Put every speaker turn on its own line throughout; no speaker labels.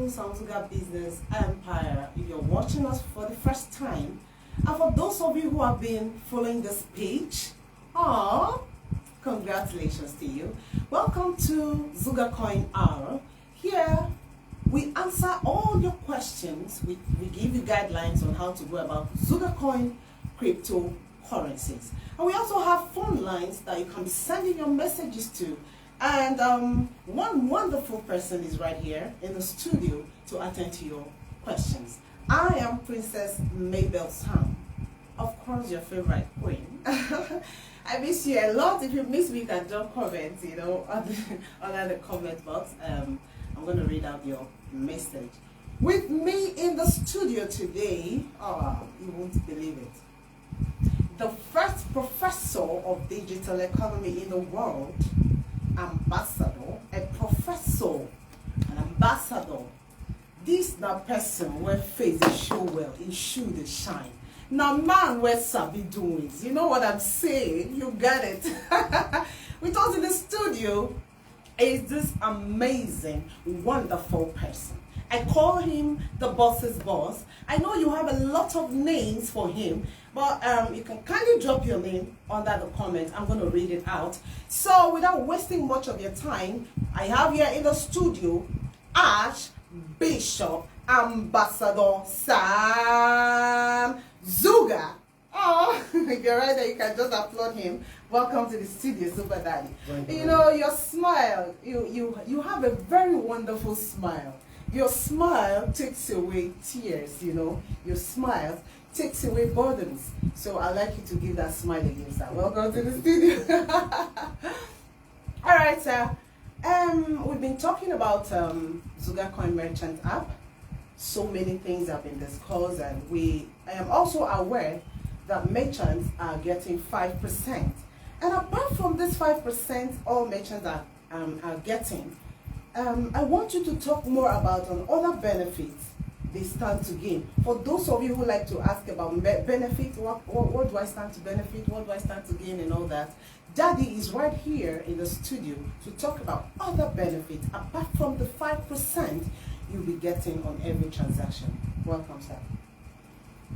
Greetings on Zuga Business Empire. If you're watching us for the first time, and for those of you who have been following this page, congratulations to you. Welcome to Zugacoin Hour. Here we answer all your questions. We give you guidelines on how to go about Zugacoin cryptocurrencies. And we also have phone lines that you can be sending your messages to. And one wonderful person is right here in the studio to attend to your questions. I am Princess Mabel Sam, of course your favorite queen. I miss you a lot. If you miss me, you can drop comments, under the comment box. I'm going to read out your message. With me in the studio today, you won't believe it, the first professor of digital economy in the world, ambassador, a professor, an ambassador. This na person where face is show well, in shoe they shine. Now man where sabi doings. You know what I'm saying? You got it. With us in the studio is this amazing, wonderful person. I call him the boss's boss. I know you have a lot of names for him, but you can kindly drop your name under the comment. I'm going to read it out. So without wasting much of your time, I have here in the studio Archbishop Ambassador Sam Zuga. Oh, you're right there. You can just applaud him. Welcome to the studio, Super Daddy. You know, your smile, you have a very wonderful smile. Your smile takes away tears, Your smile takes away burdens. So I'd like you to give that smile again, sir. Welcome to the studio. All right, sir. We've been talking about Zugacoin Merchant app. So many things have been discussed, and I am also aware that merchants are getting 5%. And apart from this 5% all merchants are getting, I want you to talk more about other benefits they stand to gain. For those of you who like to ask about benefit, what do I stand to benefit, what do I stand to gain and all that, Daddy is right here in the studio to talk about other benefits apart from the 5% you'll be getting on every transaction. Welcome, sir.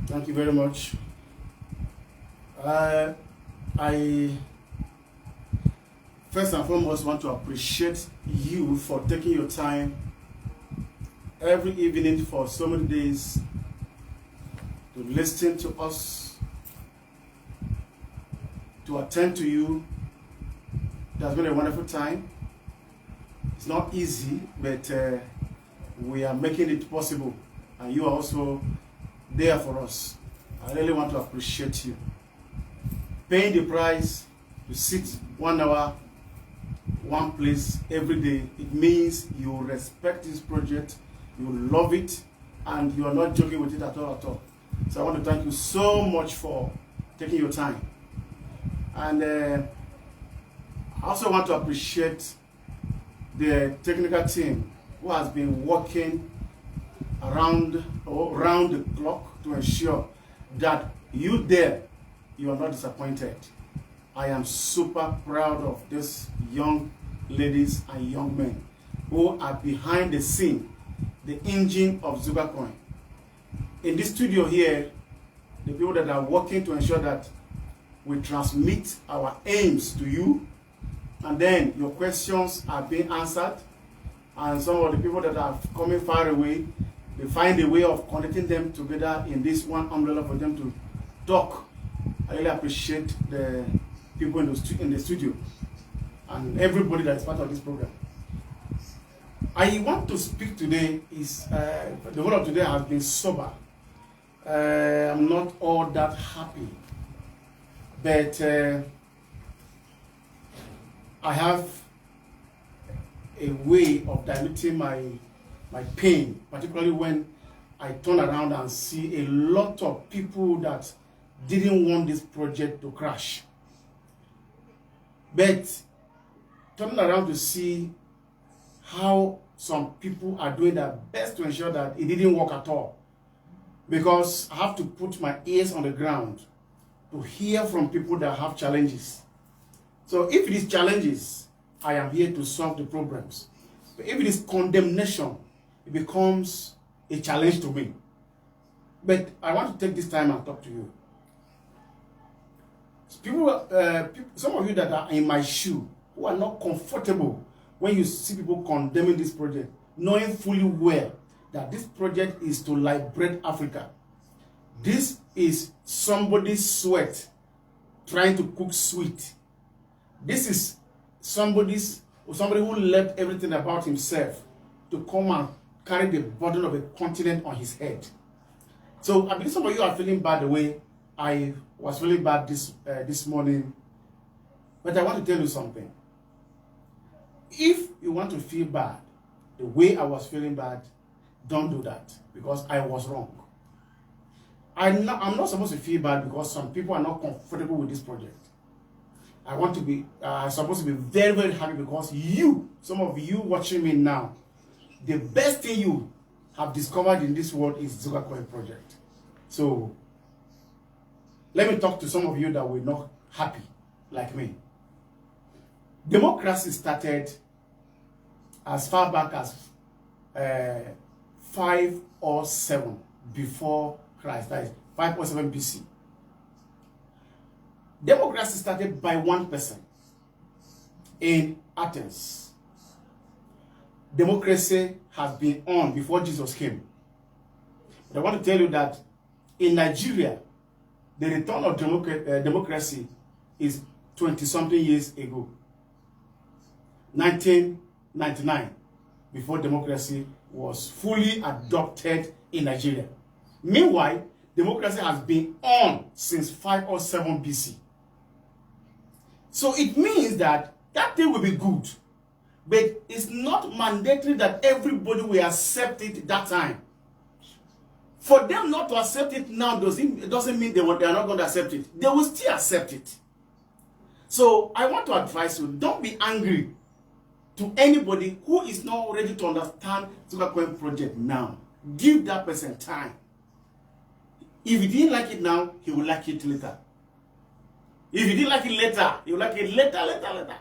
Thank you very much. I first and foremost want to appreciate you for taking your time every evening for so many days to listen to us, to attend to you. It has been a wonderful time. It's not easy, but we are making it possible, and you are also there for us. I really want to appreciate you. Paying the price to sit 1 hour, one place every day, it means you respect this project, you love it, and you are not joking with it at all. So I want to thank you so much for taking your time. And I also want to appreciate the technical team who has been working around the clock to ensure that you are not disappointed. I am super proud of these young ladies and young men who are behind the scene, the engine of Zugacoin. In this studio here, the people that are working to ensure that we transmit our aims to you, and then your questions are being answered, and some of the people that are coming far away, they find a way of connecting them together in this one umbrella for them to talk. I really appreciate the people in the studio and everybody that is part of this program. I want to speak today the whole of today has been sober. I'm not all that happy, but I have a way of diluting my pain, particularly when I turn around and see a lot of people that didn't want this project to crash. But turning around to see how some people are doing their best to ensure that it didn't work at all. Because I have to put my ears on the ground to hear from people that have challenges. So if it is challenges, I am here to solve the problems. But if it is condemnation, it becomes a challenge to me. But I want to take this time and talk to you. Some of you that are in my shoe, who are not comfortable when you see people condemning this project, knowing fully well that this project is to liberate Africa. This is somebody's sweat trying to cook sweet. This is somebody who left everything about himself to come and carry the burden of a continent on his head. So I believe some of you are feeling bad the way I was feeling bad this morning. But I want to tell you something. If you want to feel bad the way I was feeling bad, don't do that, because I was wrong. I'm not supposed to feel bad because some people are not comfortable with this project. I want to be supposed to be very, very happy because some of you watching me now, the best thing you have discovered in this world is Zugacoin project. So let me talk to some of you that were not happy like me. Democracy started as far back as 5 or 7 before Christ. That is 5 or 7 BC. Democracy started by one person in Athens. Democracy has been on before Jesus came. But I want to tell you that in Nigeria, the return of democracy is 20-something years ago. 1999, before democracy was fully adopted in Nigeria. Meanwhile, democracy has been on since 5 or 7 BC. So it means that thing will be good, but it's not mandatory that everybody will accept it that time. For them not to accept it now doesn't mean they are not going to accept it. They will still accept it. So I want to advise you, don't be angry to anybody who is not ready to understand Zugacoin project now. Give that person time. If he didn't like it now, he will like it later. If he didn't like it later, he will like it later.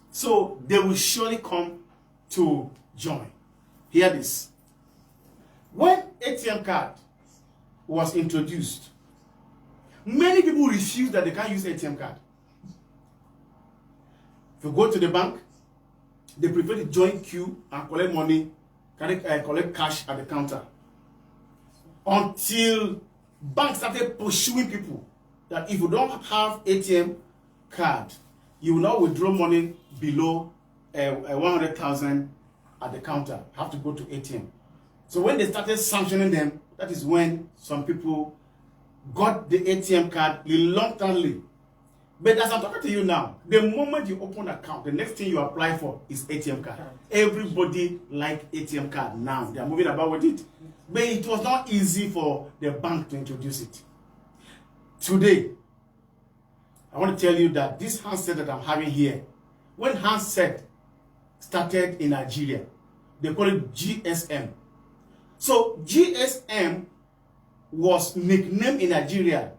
So they will surely come to join. Hear this. When ATM card was introduced, many people refused that they can't use ATM card. If you go to the bank, they prefer to join queue and collect money, collect cash at the counter. Until banks started pursuing people that if you don't have ATM card, you will not withdraw money below 100,000 at the counter. You have to go to ATM. So when they started sanctioning them, that is when some people got the ATM card reluctantly. But as I'm talking to you now, the moment you open an account, the next thing you apply for is ATM card. Everybody like ATM card now. They are moving about with it. But it was not easy for the bank to introduce it. Today, I want to tell you that this handset that I'm having here, when handset started in Nigeria, they call it GSM. So GSM was nicknamed in Nigeria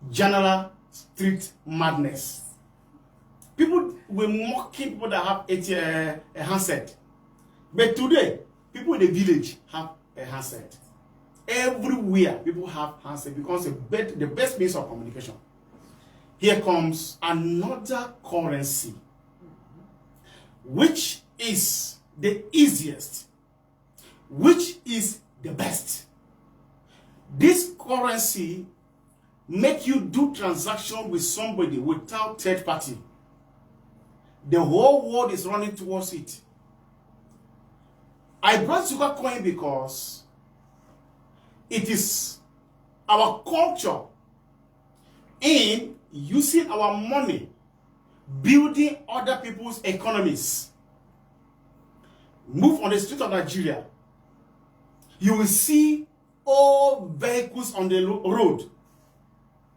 General Street Madness. People were mocking people that have a handset. But today, people in the village have a handset. Everywhere people have handset because the best means of communication. Here comes another currency, which is the easiest, which is the best. This currency make you do transaction with somebody without third party. The whole world is running towards it. I brought Zugacoin because it is our culture in using our money, building other people's economies. Move on the street of Nigeria, you will see all vehicles on the road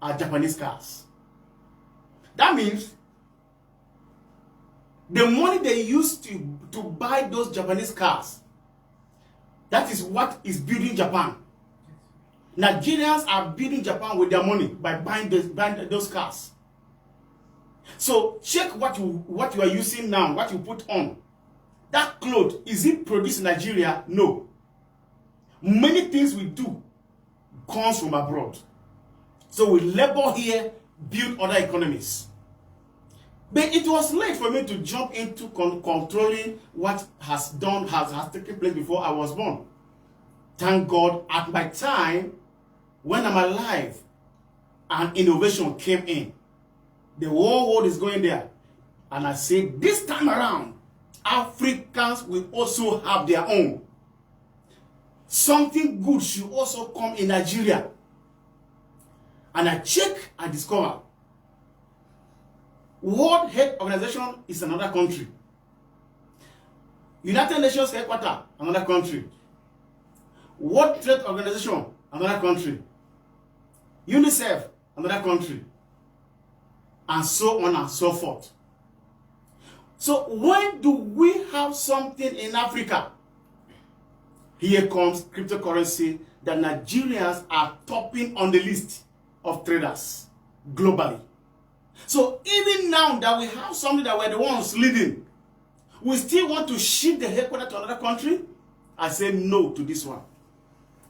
are Japanese cars. That means the money they used to buy those Japanese cars, that is what is building Japan. Nigerians are building Japan with their money by buying those cars. So check what you are using now, what you put on. that cloth, is it produced in Nigeria? No. Many things we do comes from abroad. So we labor here, build other economies. But it was late for me to jump into controlling what has taken place before I was born. Thank God, at my time, when I'm alive, an innovation came in. The whole world is going there. And I say, this time around, Africans will also have their own. Something good should also come in Nigeria. And I check and discover World Health Organization is another country. United Nations headquarters, another country. World Trade Organization, another country. UNICEF, another country. And so on and so forth. So when do we have something in Africa? Here comes cryptocurrency that Nigerians are topping on the list of traders globally. So even now that we have something that we're the ones leading, we still want to shift the headquarters to another country? I say no to this one.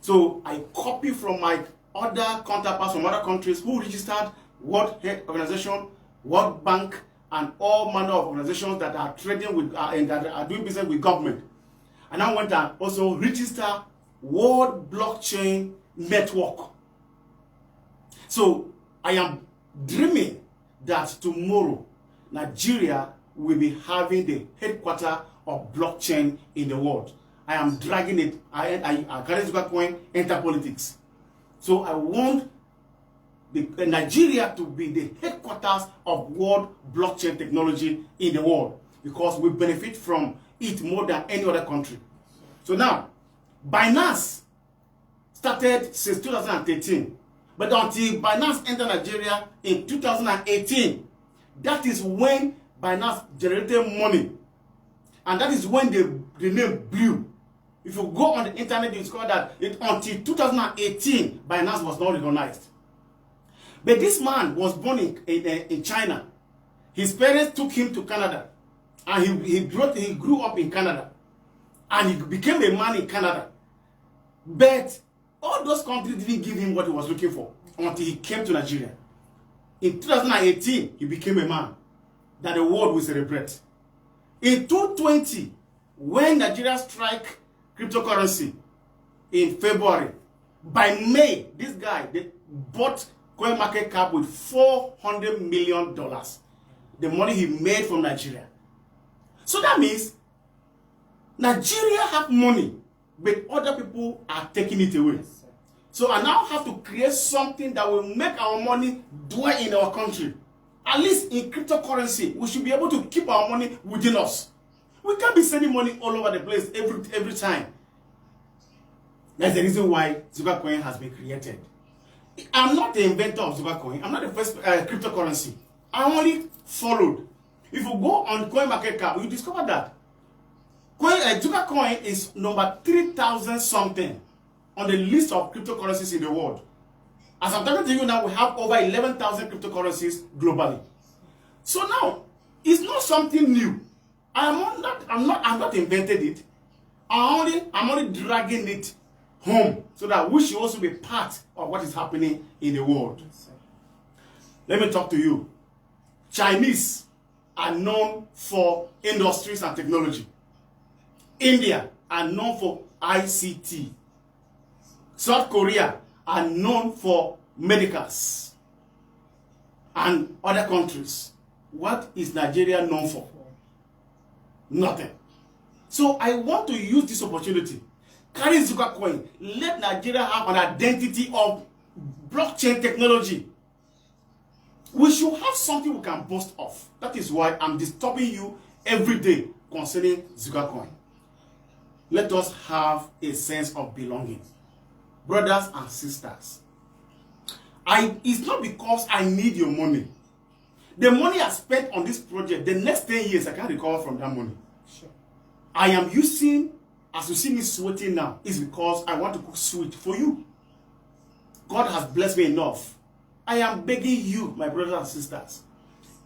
So I copy from my other counterparts from other countries who registered World Health Organization, World Bank, and all manner of organizations that are trading with and that are doing business with government. And I went and also register World Blockchain Network. So I am dreaming that tomorrow Nigeria will be having the headquarters of blockchain in the world. I am dragging it. I carry Zugacoin, enter politics. So I want Nigeria to be the headquarters of world blockchain technology in the world, because we benefit from it more than any other country. So now, Binance started since 2013, but until Binance entered Nigeria in 2018, that is when Binance generated money, and that is when the name blew. If you go on the internet, you discover that until 2018, Binance was not recognized. But this man was born in China. His parents took him to Canada, and he grew up in Canada, and he became a man in Canada. But all those countries didn't give him what he was looking for until he came to Nigeria. In 2018, he became a man that the world will celebrate. In 2020, when Nigeria struck cryptocurrency in February, by May, this guy they bought coin market cap with $400 million. The money he made from Nigeria. So that means Nigeria have money, but other people are taking it away. Yes, so I now have to create something that will make our money dwell in our country. At least in cryptocurrency, we should be able to keep our money within us. We can't be sending money all over the place every time. That's the reason why Zugacoin has been created. I'm not the inventor of Zugacoin. I'm not the first cryptocurrency. I only followed. If you go on CoinMarketCap, you discover that Zugacoin is number 3,000 something on the list of cryptocurrencies in the world. As I'm talking to you now, we have over 11,000 cryptocurrencies globally. So now, it's not something new. I'm not invented it. I'm only dragging it home so that we should also be part of what is happening in the world. Let me talk to you. Chinese are known for industries and technology. India are known for ICT. South Korea are known for medicals. And other countries. What is Nigeria known for? Nothing. So I want to use this opportunity. Carry Zugacoin. Let Nigeria have an identity of blockchain technology. We should have something we can boast of. That is why I'm disturbing you every day concerning Zugacoin. Let us have a sense of belonging. Brothers and sisters, it's not because I need your money. The money I spent on this project, the next 10 years, I can't recover from that money. Sure. I am using, as you see me sweating now, is because I want to cook sweet for you. God has blessed me enough. I am begging you, my brothers and sisters.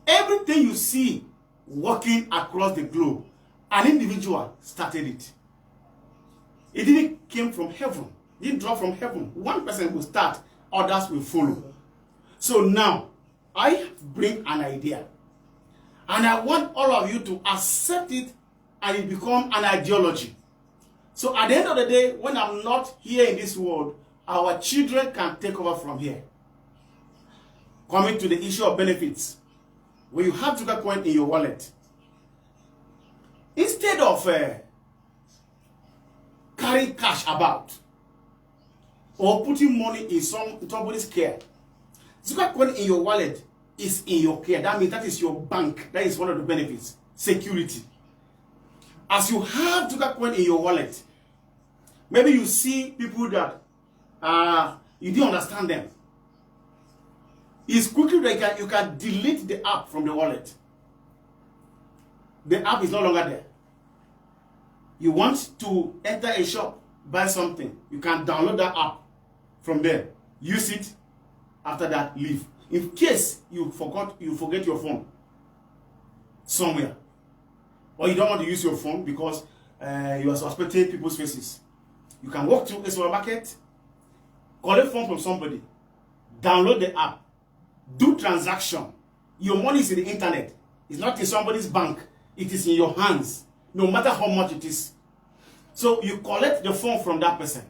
Everything you see working across the globe, An individual started it. It didn't come from heaven. It didn't drop from heaven. One person will start, others will follow. So now, I bring an idea. And I want all of you to accept it and it become an ideology. So at the end of the day, when I'm not here in this world, our children can take over from here. Coming to the issue of benefits. When you have Zugacoin in your wallet, instead of carrying cash about or putting money in somebody's care, Zugacoin in your wallet is in your care. That means that is your bank. That is one of the benefits. Security. As you have Zugacoin in your wallet, maybe you see people that you didn't understand them. It's quickly that you can delete the app from the wallet. The app is no longer there. You want to enter a shop, buy something, you can download that app from there. Use it. After that, leave. In case you forget your phone somewhere, or you don't want to use your phone because you are suspecting people's faces, you can walk to a supermarket, collect phone from somebody, download the app, do transaction. Your money is in the internet. It's not in somebody's bank. It is in your hands, no matter how much it is. So you collect the phone from that person,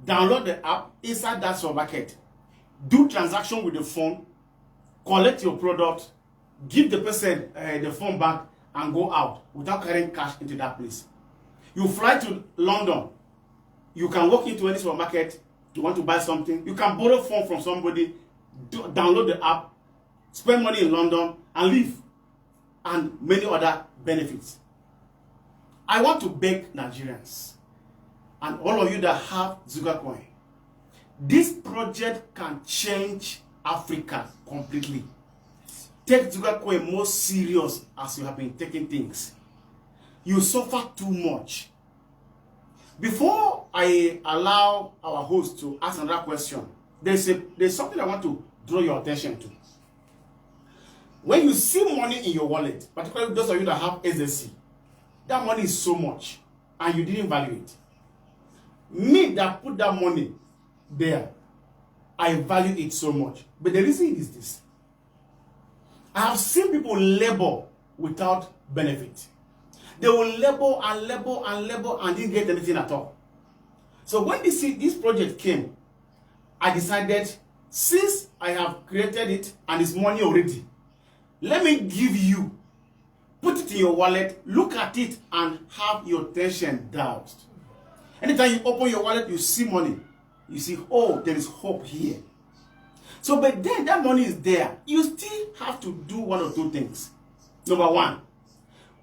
download the app inside that supermarket, do transaction with the phone, collect your product, give the person the phone back, and go out without carrying cash into that place. You fly to London. You can walk into any supermarket. You want to buy something. You can borrow phone from somebody, download the app, spend money in London, and leave. And many other benefits. I want to beg Nigerians and all of you that have Zugacoin. This project can change Africa completely. Take Zugacoin more serious as you have been taking things. You suffer too much. Before I allow our host to ask another question, there's something I want to draw your attention to. When you see money in your wallet, particularly those of you that have SSC, that money is so much and you didn't value it. Me that put that money there, I value it so much. But the reason is this. I have seen people labor without benefit. They will labor and labor and labor and didn't get anything at all. So when this project came, I decided, since I have created it and it's money already, let me give you, put it in your wallet, look at it and have your tension doused. Anytime you open your wallet, you see money. You see, oh, there is hope here. So, but then that money is there. You still have to do one or two things. Number one,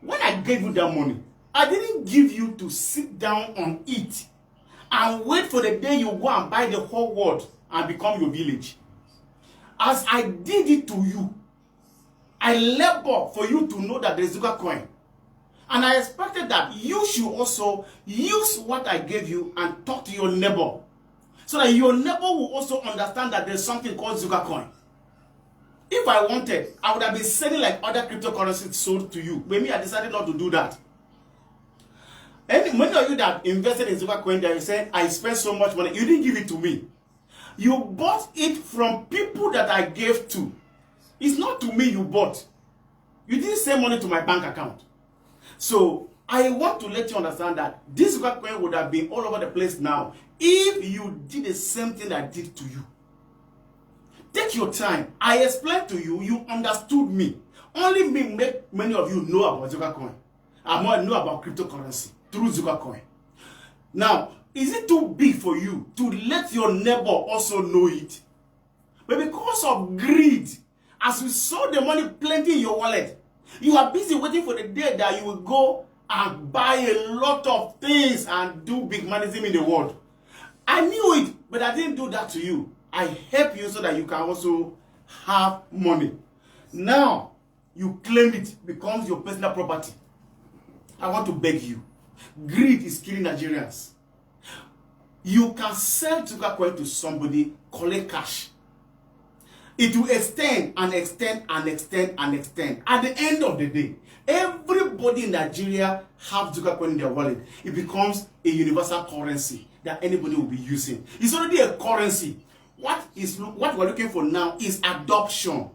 when I gave you that money, I didn't give you to sit down on it and wait for the day you go and buy the whole world and become your village. As I did it to you, I labor for you to know that there's Zugacoin. And I expected that you should also use what I gave you and talk to your neighbor. So that your neighbor will also understand that there's something called Zugacoin. If I wanted, I would have been selling like other cryptocurrencies sold to you. But me, I decided not to do that. And many of you that invested in Zugacoin, that you said, I spent so much money, you didn't give it to me. You bought it from people that I gave to. It's not to me you bought. You didn't send money to my bank account. So I want to let you understand that this Zugacoin would have been all over the place now if you did the same thing I did to you. Take your time. I explained to you, you understood me. Only me make many of you know about Zugacoin. I know about cryptocurrency through Zugacoin. Now, is it too big for you to let your neighbor also know it? But because of greed, as you saw the money plenty in your wallet, you are busy waiting for the day that you will go and buy a lot of things and do big manism in the world. I knew it, but I didn't do that to you. I help you so that you can also have money. Now, you claim it becomes your personal property. I want to beg you. Greed is killing Nigerians. You can sell Zugacoin to somebody, collect cash. It will extend and extend and extend and extend. At the end of the day, everybody in Nigeria have Zugacoin in their wallet. It becomes a universal currency that anybody will be using. It's already a currency. What we're looking for now is adoption.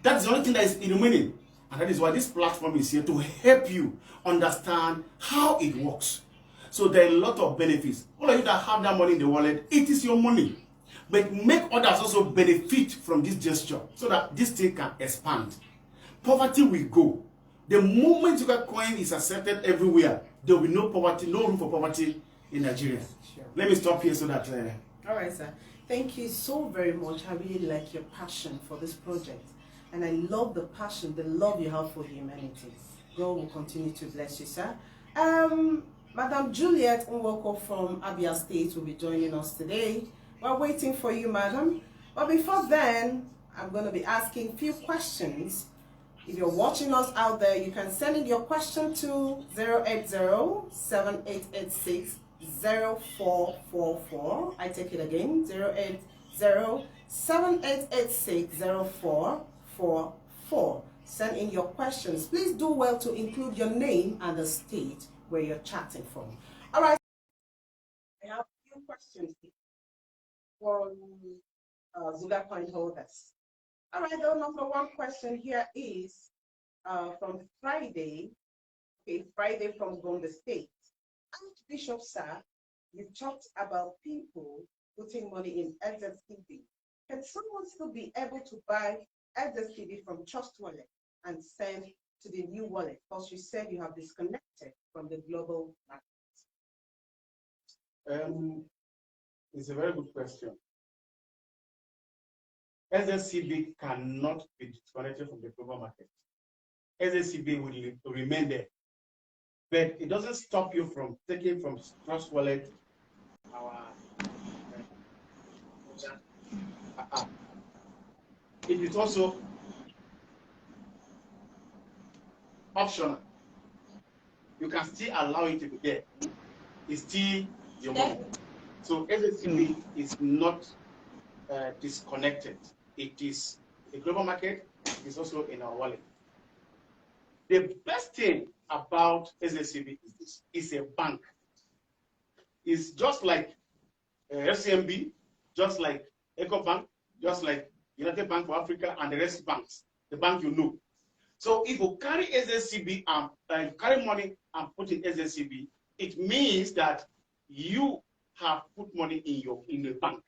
That's the only thing that is remaining. And that is why this platform is here to help you understand how it works. So there are a lot of benefits. All of you that have that money in the wallet, it is your money. But make others also benefit from this gesture so that this thing can expand. Poverty will go. The moment Zugacoin is accepted everywhere, there will be no poverty, no room for poverty in Nigeria.
Sure.
Let me stop here so that...
All right, sir. Thank you so very much. I really like your passion for this project. And I love the passion, the love you have for humanity. God will continue to bless you, sir. Madam Juliet Nwoko from Abia State will be joining us today. We're waiting for you, madam. But before then, I'm going to be asking a few questions. If you're watching us out there, you can send in your question to 080-7886-0444. I take it again, 080-7886-0444. Send in your questions. Please do well to include your name and the state where you're chatting from. All right. I have a few questions from Zugacoin holders. All right, the number one question here is from Friday. Okay, Friday from Gombe State. Archbishop, sir, you talked about people putting money in SSTB. Can someone still be able to buy SSTB from Trust Wallet and send to the new wallet? Because you said you have disconnected from the global market.
It's a very good question. SSCB cannot be disconnected from the global market. SSCB will remain there. But it doesn't stop you from taking from Trust Wallet our app. It is also optional. You can still allow it to be there. It's still your money. So SSCB is not disconnected. It is a global market. It's also in our wallet. The best thing about SSCB is this: it's a bank. It's just like FCMB, just like EcoBank, just like United Bank for Africa, and the rest banks. The bank you know. So if you carry SSCB and carry money and put in SSCB, it means that you have put money in the bank.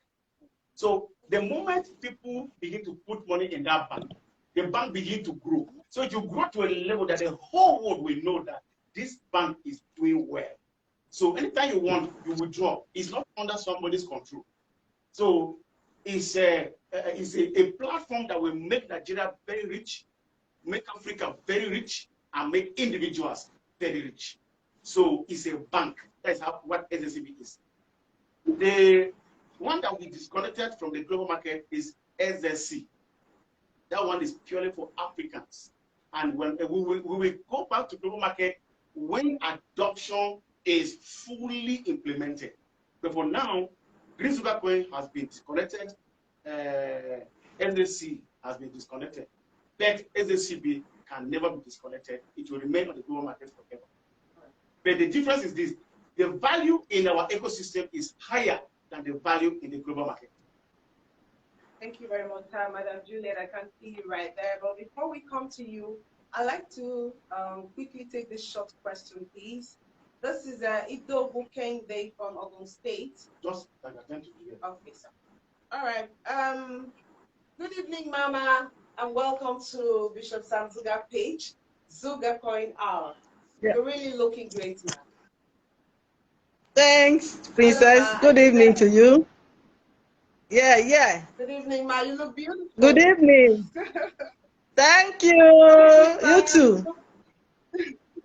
So the moment people begin to put money in that bank, the bank begin to grow. So it will grow to a level that the whole world will know that this bank is doing well. So anytime you want, you withdraw. It's not under somebody's control. So it's a platform that will make Nigeria very rich, make Africa very rich, and make individuals very rich. So it's a bank. That's what SSCB is. The one that we disconnected from the global market is SSC. That one is purely for Africans. And when we will go back to global market when adoption is fully implemented. But for now, Green Zugacoin has been disconnected. SSC has been disconnected. But SSCB can never be disconnected. It will remain on the global market forever. But the difference is this: the value in our ecosystem is higher than the value in the global market.
Thank you very much, Madam Juliet. I can see you right there. But before we come to you, I'd like to quickly take this short question, please. This is Ido Bukeng Day from Ogun State.
Just like I tend to do.
Okay, sir. All right. Good evening, Mama, and welcome to Bishop Sam Zuga page, Zugacoin Hour. Yeah. You're really looking great, man.
Thanks, Princess. Good evening to you. Yeah.
Good evening, Ma. You look beautiful.
Good evening. Thank you. You too.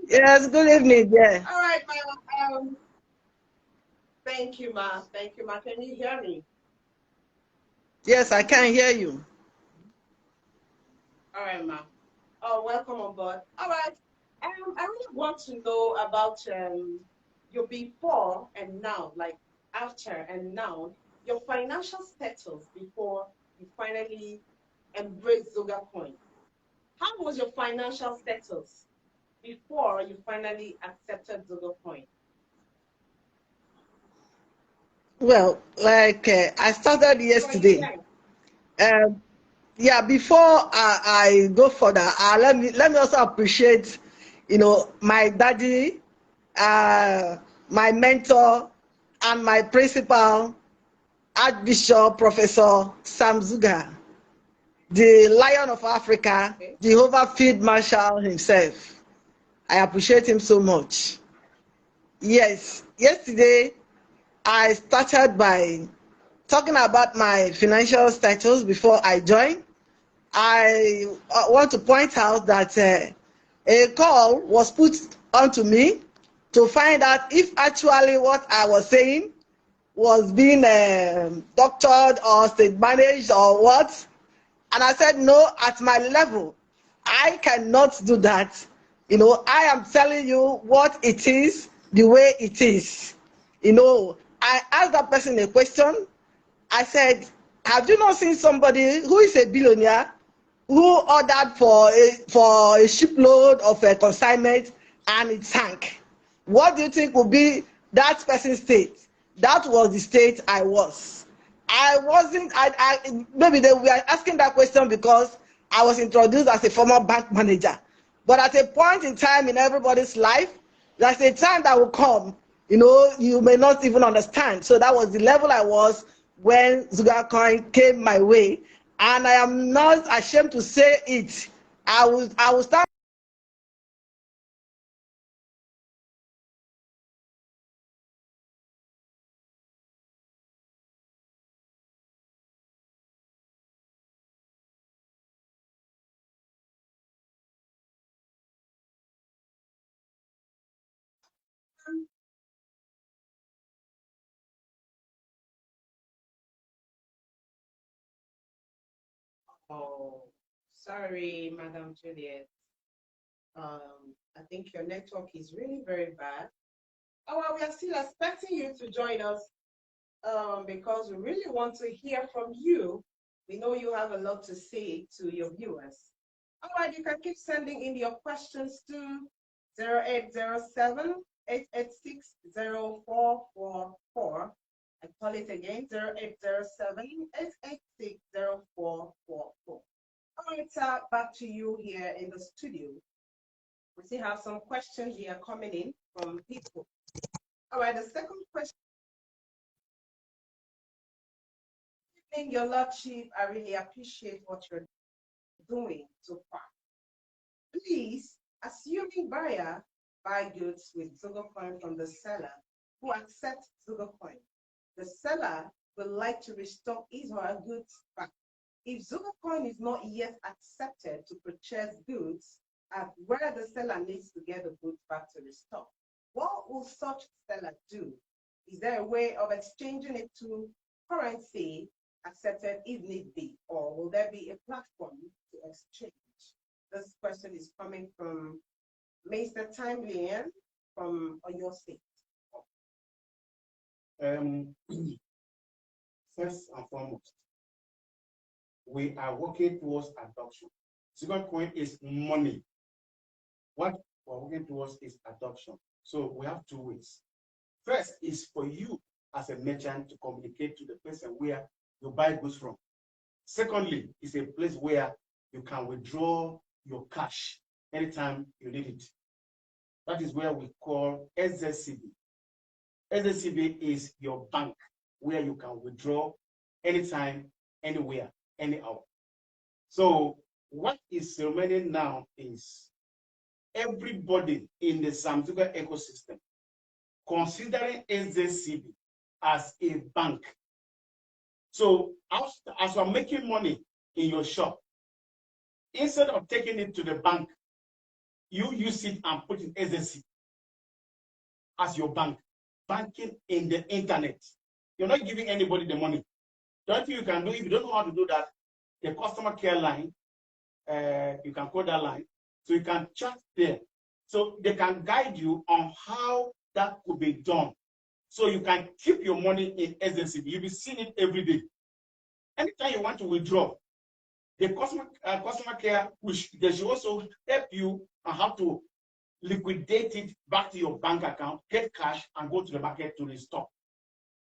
Yes, good evening. Yeah.
All right, Ma. Thank you, Ma. Thank you, Ma. Can you hear me?
Yes, I can hear you.
All right, Ma. Oh, welcome on board. All right. I really want to know about your before and now, like after and now, your financial status before you finally embraced Zugacoin. How was your financial status before you finally accepted Zugacoin?
Well, like I started yesterday. Um, yeah, before I go further, let me also appreciate, my daddy, my mentor, and my principal, Archbishop Professor Sam Zuga, the Lion of Africa,
Okay.
Jehovah Field Marshal himself. I appreciate him so much. Yes, yesterday I started by talking about my financial status before I joined. I want to point out that a call was put onto me to find out if actually what I was saying was being doctored or state managed or what. And I said, no, at my level, I cannot do that. I am telling you what it is, the way it is. I asked that person a question. I said, have you not seen somebody who is a billionaire who ordered for a shipload of a consignment and it sank? What do you think would be that person's state? That was the state I was. I wasn't, maybe they were asking that question because I was introduced as a former bank manager. But at a point in time in everybody's life, there's a time that will come, you may not even understand. So that was the level I was when Zugacoin came my way. And I am not ashamed to say it. I will start.
Oh, sorry, Madam Juliet. I think your network is really very bad. Oh, well, we are still expecting you to join us because we really want to hear from you. We know you have a lot to say to your viewers. All right, you can keep sending in your questions to 0807 886 0444. I call it again, 0807 886 0444. All right, back to you here in the studio. We still have some questions here coming in from people. All right, the second question. Your Lordship, I really appreciate what you're doing so far. Please, assuming buyer buy goods with Zugacoin from the seller who accepts Zugacoin, the seller will like to restore his or her goods back. If Zugacoin is not yet accepted to purchase goods at where the seller needs to get the goods back to restore, what will such seller do? Is there a way of exchanging it to currency accepted if need be, or will there be a platform to exchange? This question is coming from Mr. Timelian from Oyo State.
First and foremost, we are working towards adoption. Zugacoin is money. What we're working towards is adoption. So we have two ways. First is for you as a merchant to communicate to the person where you buy goods from. Secondly, it's a place where you can withdraw your cash anytime you need it. That is where we call SZCB. SZCB is your bank where you can withdraw anytime, anywhere, any hour. So what is remaining now is everybody in the Samzuga ecosystem considering SZCB as a bank. So as you're making money in your shop, instead of taking it to the bank, you use it and put it SZCB as your bank. Banking in the internet. You're not giving anybody the money. The only thing you can do, if you don't know how to do that, the customer care line, you can call that line. So you can chat there. So they can guide you on how that could be done. So you can keep your money in SZCB. You'll be seeing it every day. anytime you want to withdraw, the customer care, they should also help you on how to liquidate it back to your bank account, get cash, and go to the market to restock.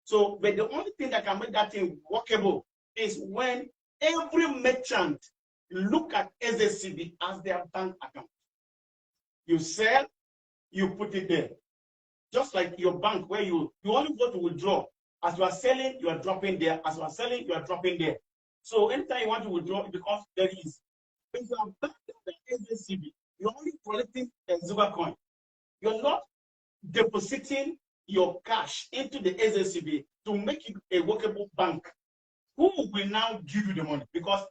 So, but the only thing that can make that thing workable is when every merchant look at SSCB as their bank account. You sell, you put it there. Just like your bank, where you only go to withdraw. As you are selling, you are dropping there. As you are selling, you are dropping there. So anytime you want to withdraw, it becomes very easy. If you are back to the SSCB, you're only collecting a Zugacoin. You're not depositing your cash into the SSCB to make it a workable bank. Who will now give you the money? Because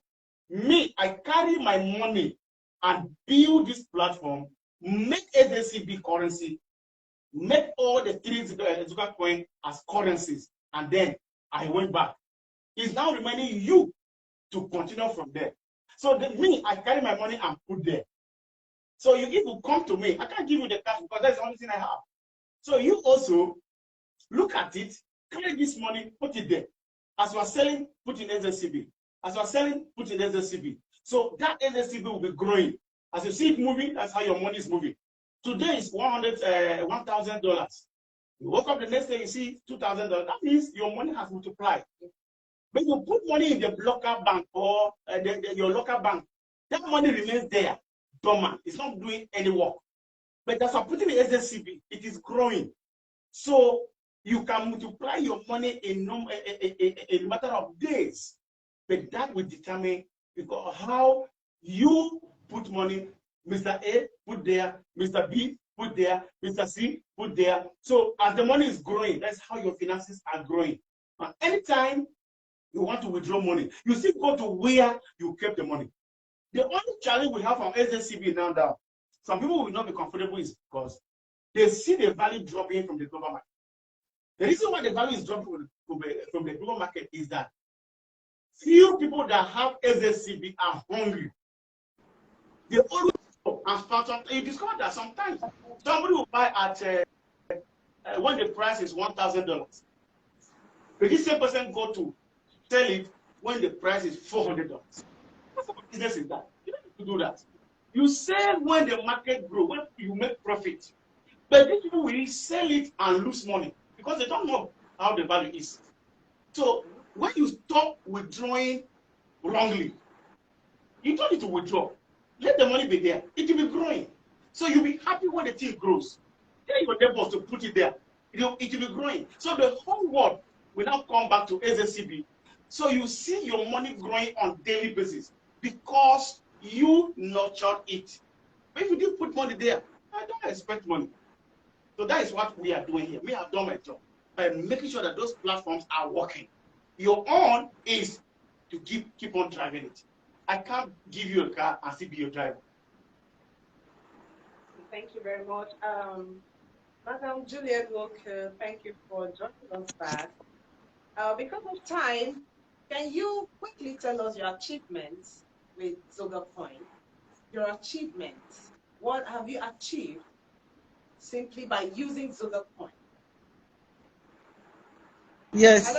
me, I carry my money and build this platform, make SSCB currency, make all the three Zugacoin as currencies, and then I went back. It's now remaining you to continue from there. So me, I carry my money and put there. So if you come to me, I can't give you the cash because that's the only thing I have. So you also look at it, carry this money, put it there. As you are selling, put in SSCB. As you are selling, put in SSCB. So that SSCB will be growing. As you see it moving, that's how your money is moving. Today is $1,000. You woke up the next day, you see $2,000. That means your money has multiplied. When you put money in the local bank or your local bank, that money remains there, dormant. It's not doing any work. But as I'm putting the SSCB, it is growing. So you can multiply your money in a matter of days. But that will determine because how you put money, Mr. A put there, Mr. B put there, Mr. C put there. So as the money is growing, that's how your finances are growing. And anytime you want to withdraw money, you still go to where you kept the money. The only challenge we have on SSCB now that some people will not be comfortable is because they see the value dropping from the global market. The reason why the value is dropping from the global market is that few people that have SSCB are hungry. They always go and start something. You discover that sometimes somebody will buy at when the price is $1,000. But this same person go to sell it when the price is $400. What sort of business is that? You don't need to do that. You sell when the market grows, when you make profit. But these people will sell it and lose money because they don't know how the value is. So when you stop withdrawing wrongly, you don't need to withdraw. Let the money be there. It will be growing. So you'll be happy when the thing grows. Tell your neighbors to put it there. It will be growing. So the whole world will now come back to SSCB. So you see your money growing on daily basis because you nurtured it. But if you didn't put money there, I don't expect money. So that is what we are doing here. Me, I've done my job by making sure that those platforms are working. Your own is to keep on driving it. I can't give you a car and still be your driver.
Thank you very much. Madam Juliet Walker, thank you for joining us back. Because of time, can you quickly tell us your achievements with Zugacoin? Your achievements. What have you achieved simply by using Zugacoin?
Yes.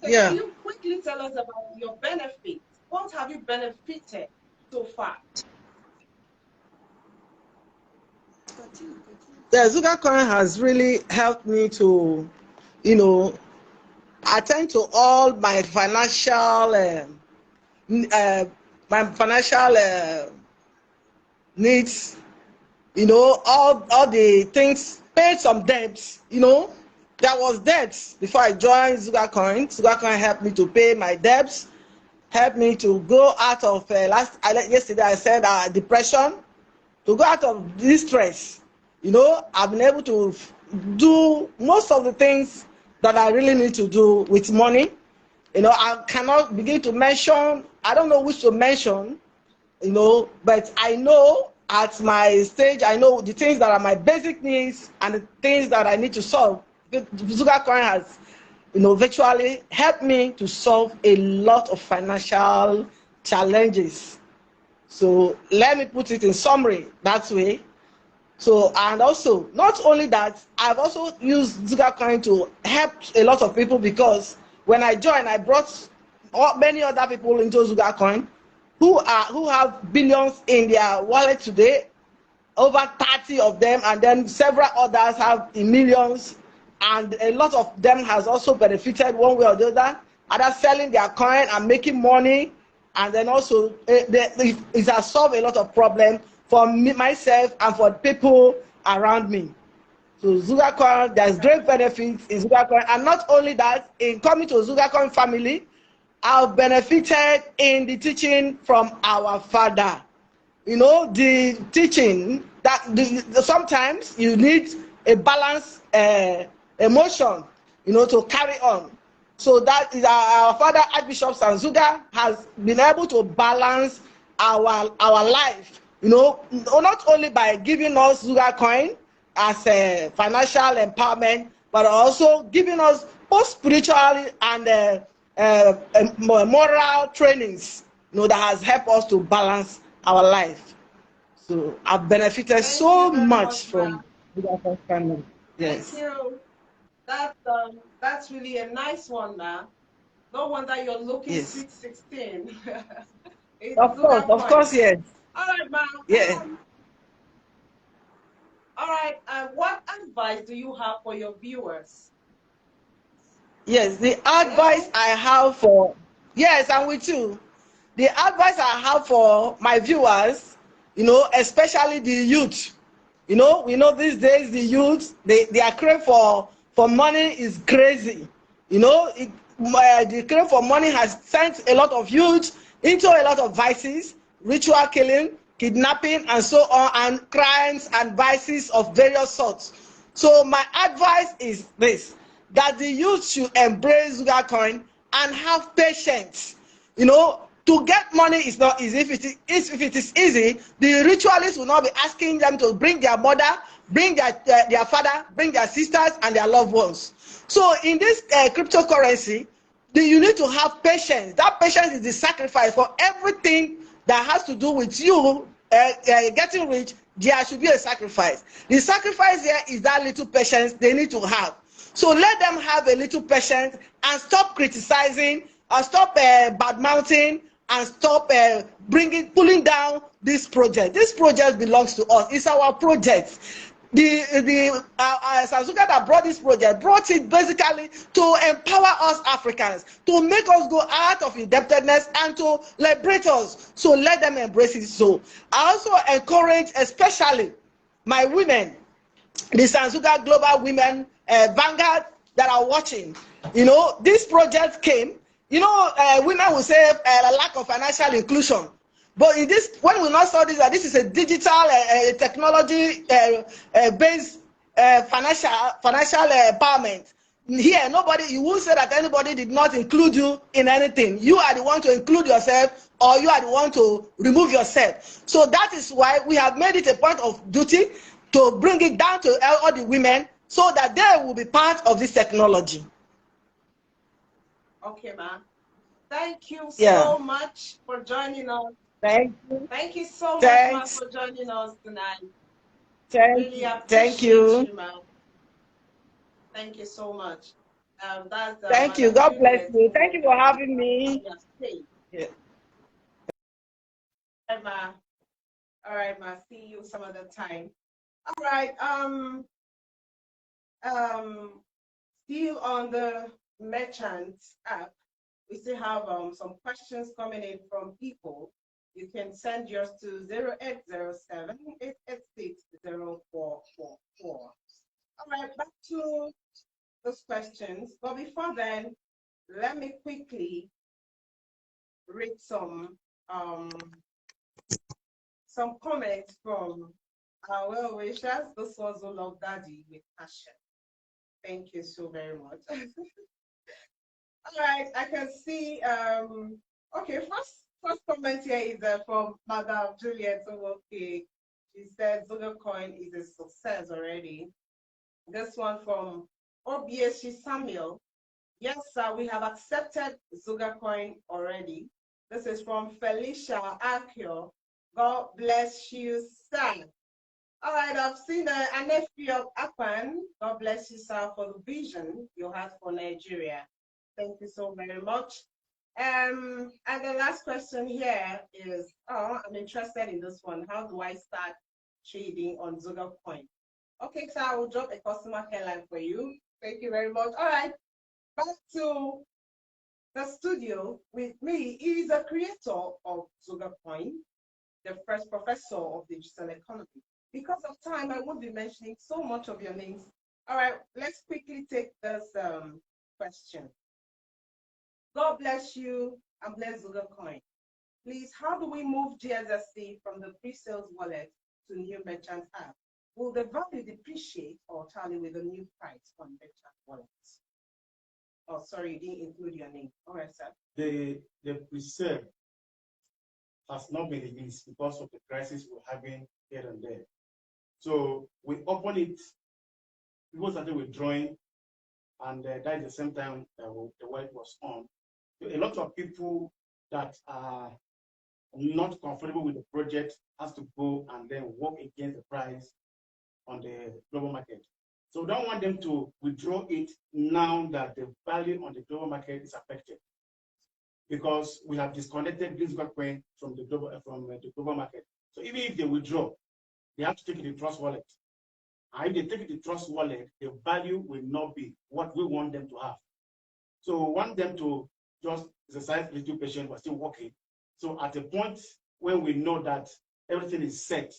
So
yeah.
can you quickly tell us about your benefits? What have you benefited so far?
The Zugacoin has really helped me to, attend to all my financial needs. All the things, paid some debts. There was debts before I joined Zugacoin. Zugacoin helped me to pay my debts, helped me to go out of yesterday I said depression, to go out of distress. I've been able to do most of the things that I really need to do with money. I cannot begin to mention, I don't know which to mention, but I know at my stage, I know the things that are my basic needs and the things that I need to solve. Zugacoin has, virtually helped me to solve a lot of financial challenges. So let me put it in summary that way. So, and also, not only that, I've also used Zugacoin to help a lot of people because when I joined, I brought many other people into Zugacoin who have billions in their wallet today, over 30 of them, and then several others have in millions, and a lot of them has also benefited one way or the other, either selling their coin and making money, and then also it has solved a lot of problems for me, myself, and for people around me. So Zugacoin, there's great benefits in Zugacoin, and not only that, in coming to Zugacoin family, I've benefited in the teaching from our father. You know, the teaching that sometimes you need a balanced emotion, you know, to carry on. So that is our father Archbishop Zuga has been able to balance our life, you know, not only by giving us Zugacoin as a financial empowerment, but also giving us both spiritual and moral trainings, you know, that has helped us to balance our life. So I've benefited so much from the family. Yes.
Thank you. That's really a nice one, man. No wonder you're looking
Yes.
sweet 16.
Of course, yes.
All right, ma'am.
Yeah.
All right. What advice do you have for your viewers?
Yes, the advice I have for, yes, I'm with you. The advice I have for my viewers, you know, especially the youth. You know, we know these days the youth, their crave for money is crazy. You know, the crave for money has sent a lot of youth into a lot of vices, ritual killing, kidnapping, and so on, and crimes and vices of various sorts. So my advice is this, that the youth should embrace Zugacoin and have patience. You know, to get money is not easy. If it is easy, the ritualists will not be asking them to bring their mother, bring their father, bring their sisters and their loved ones. So in this cryptocurrency, you need to have patience. That patience is the sacrifice for everything that has to do with you getting rich. There should be a sacrifice. The sacrifice here is that little patience they need to have. So let them have a little patience and stop criticizing, stop bad mouthing, and stop pulling down this project. This project belongs to us. It's our project. The Zuga that brought this project brought it basically to empower us Africans, to make us go out of indebtedness and to liberate us. So let them embrace it. So I also encourage, especially my women, the Sanzuga Global Women Vanguard that are watching. You know, this project came, you know, women will say a lack of financial inclusion. But in this, when we now saw this, that this is a digital technology based financial empowerment. Here, nobody, you won't say that anybody did not include you in anything. You are the one to include yourself, or you are the one to remove yourself. So that is why we have made it a point of duty to bring it down to all the women so that they will be part of this technology.
Okay, ma'am. Thank you
Yeah.
so much for joining us.
Thank you.
Thank you so much, ma'am,
Thanks.
for joining us tonight.
Thank
Really
you. Thank
appreciate
you.
you, ma'am. Thank you so much. That's
Thank you.
Madam
God bless
Juliet
you. Thank you for
Uwoke,
having me.
State.
Yeah.
All right, ma. All right, ma. See you some other time. All right. Still on the merchant app, we still have some questions coming in from people. You can send yours to 0807 886 0444. All right, back to those questions. But before then, let me quickly read some comments from our well wishers. Those ones who love Daddy with passion. Thank you so very much. All right, I can see. Okay, first comment here is from Madam Juliet Uwoke. She said Zugacoin is a success already. This one from OBSC Samuel. Yes, sir, we have accepted Zugacoin already. This is from Felicia Akio. God bless you, sir. All right, I've seen an FP of Akpan. God bless you, sir, for the vision you had for Nigeria. Thank you so very much. And the last question here is, oh, I'm interested in this one. How do I start trading on Zugacoin? Okay, so I will drop a customer care line for you. Thank you very much. All right, back to the studio with me. He is a creator of Zugacoin, the first professor of digital economy. Because of time, I won't be mentioning so much of your names. All right, let's quickly take this question. God bless you and bless Zugacoin. Please, how do we move GSSC from the pre-sales wallet to new merchant app? Will the value depreciate or tally with the new price on merchant wallets? Oh, sorry, you didn't include your name. All right, sir.
The pre-sale has not been released because of the crisis we're having here and there. So we open it, people started withdrawing, and that is the same time the wallet was on. So a lot of people that are not comfortable with the project has to go and then work against the price on the global market. So we don't want them to withdraw it now that the value on the global market is affected, because we have disconnected Zugacoin from the global market. So even if they withdraw, they have to take it to Trust Wallet. And if they take it to Trust Wallet, the value will not be what we want them to have. So we want them to just exercise little patience, but still working. So at a point when we know that everything is set,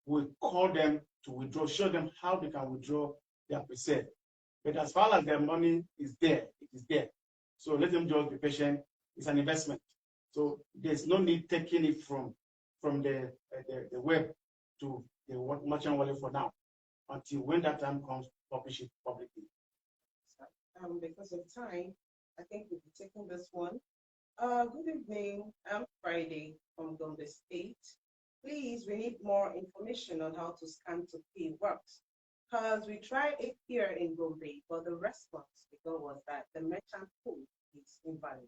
we call them to withdraw, show them how they can withdraw their pre-sale. But as far as their money is there, it is there. So let them just be patient. It's an investment. So there's no need taking it from the web to the merchant wallet for now, until when that time comes, publish it publicly.
Because of time, I think we'll be taking this one. Good evening. I'm Friday from Gombe State. Please, we need more information on how to scan to pay works, because we tried it here in Gombe, but the response we got was that the merchant code is invalid.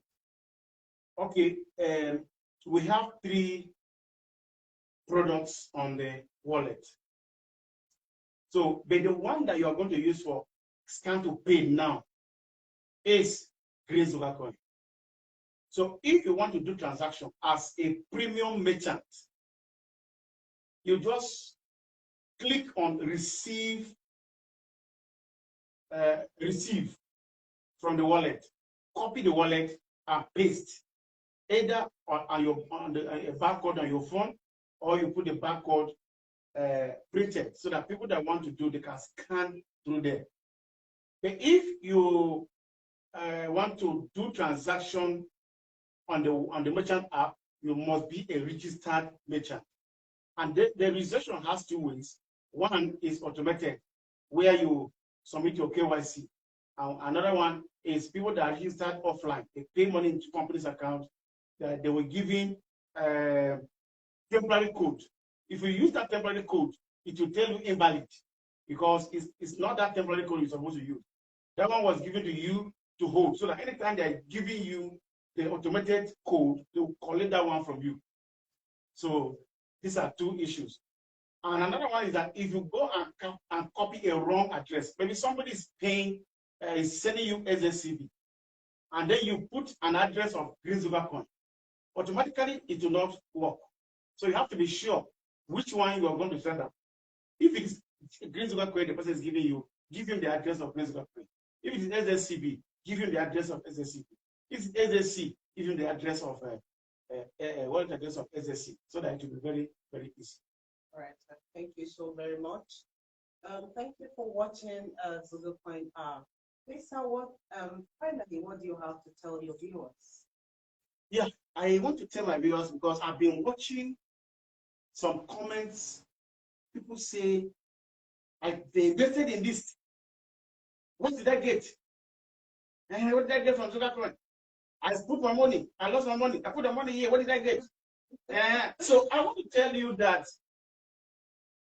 Okay, we have 3 products on the wallet. So, but the one that you are going to use for scan to pay now is Green Zugacoin. So, if you want to do transaction as a premium merchant, you just click on receive from the wallet, copy the wallet and paste either on a barcode on your phone, or you put the barcode printed, so that people that want to do, they can scan through there. But if you want to do transaction on the merchant app, you must be a registered merchant. And the registration has 2 ways. One is automated, where you submit your KYC. Another one is people that are registered offline. They pay money into company's account. They were given temporary code. If you use that temporary code, it will tell you invalid, because it's not that temporary code you're supposed to use. That one was given to you to hold, so that anytime they're giving you the automated code, they will collect that one from you. So these are 2 issues. And another one is that if you go and copy a wrong address, maybe somebody is paying, is sending you SSCB, and then you put an address of Green Zugacoin, automatically it will not work. So you have to be sure which one you are going to send out. If it's Green Zugacoin, the person is giving you, give him the address of Green Zugacoin. If it is SSCB, give him the address of SSCB. If it's SSC, give him the address of wallet address of SSC, so that it will be very, very easy.
All right, sir. Thank you so very much. Thank you for watching Zugacoin. Please, sir, finally, what do you have to tell your viewers?
Yeah, I want to tell my viewers, because I've been watching some comments. People say, they invested in this. What did I get? What did I get from Zugacoin? I put my money. I lost my money. I put the money here. What did I get? So I want to tell you that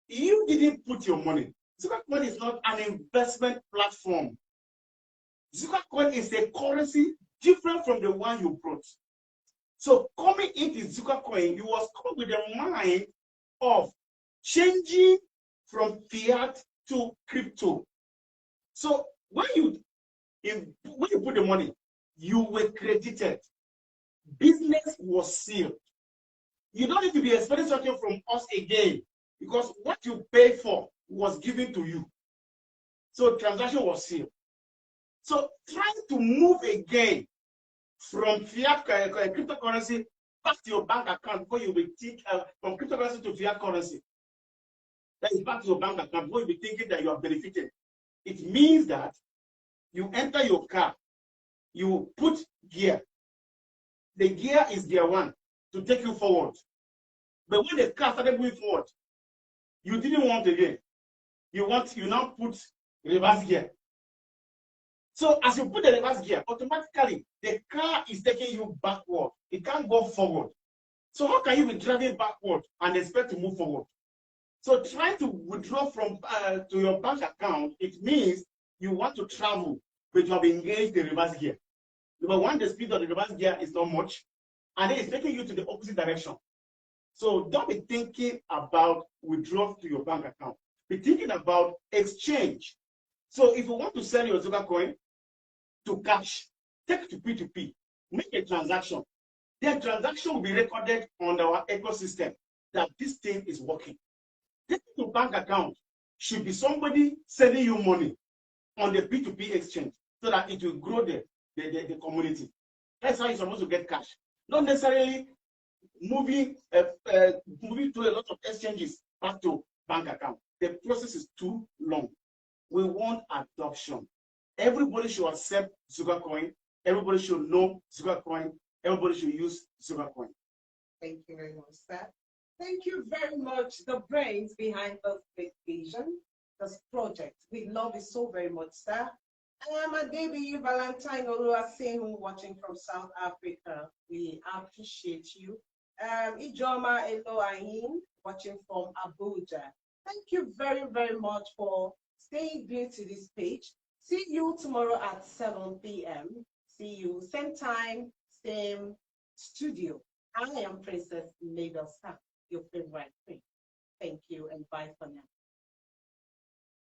you didn't put your money. Zugacoin is not an investment platform. Zugacoin is a currency different from the one you brought. So coming into Zugacoin, you was coming with the mind of changing from fiat to crypto. So when you put the money, you were credited. Business was sealed. You don't need to be expecting something from us again because what you paid for was given to you. So transaction was sealed. So trying to move again from fiat cryptocurrency back to your bank account before you will think from cryptocurrency to fiat currency. That is back to your bank account before you be thinking that you are benefiting. It means that you enter your car, you put gear. The gear is gear one to take you forward. But when the car started moving forward, you didn't want again. You now put reverse gear. So as you put the reverse gear, automatically the car is taking you backward. It can't go forward. So how can you be driving backward and expect to move forward? So trying to withdraw from to your bank account, it means you want to travel, but you have engaged the reverse gear. Number one, the speed of the reverse gear is not much, and it's taking you to the opposite direction. So don't be thinking about withdrawal to your bank account. Be thinking about exchange. So if you want to sell your Zugacoin to cash, take to P2P, make a transaction. The transaction will be recorded on our ecosystem that this thing is working. Taking to bank account should be somebody sending you money on the P2P exchange so that it will grow the community. That's how you're supposed to get cash. Not necessarily moving to a lot of exchanges back to bank account. The process is too long. We want adoption. Everybody should accept Zugacoin. Everybody should know Zugacoin. Everybody should use Zugacoin.
Thank you very much, sir. Thank you very much, the brains behind this big vision, this project. We love it so very much, sir. My baby Valentine Oluwaseun watching from South Africa. We appreciate you. Ijoma Eloahin watching from Abuja. Thank you very, very much for staying glued to this page. See you tomorrow at 7 p.m. See you same time, same studio. I am Princess Mabel, your favorite queen. Thank you and bye for now.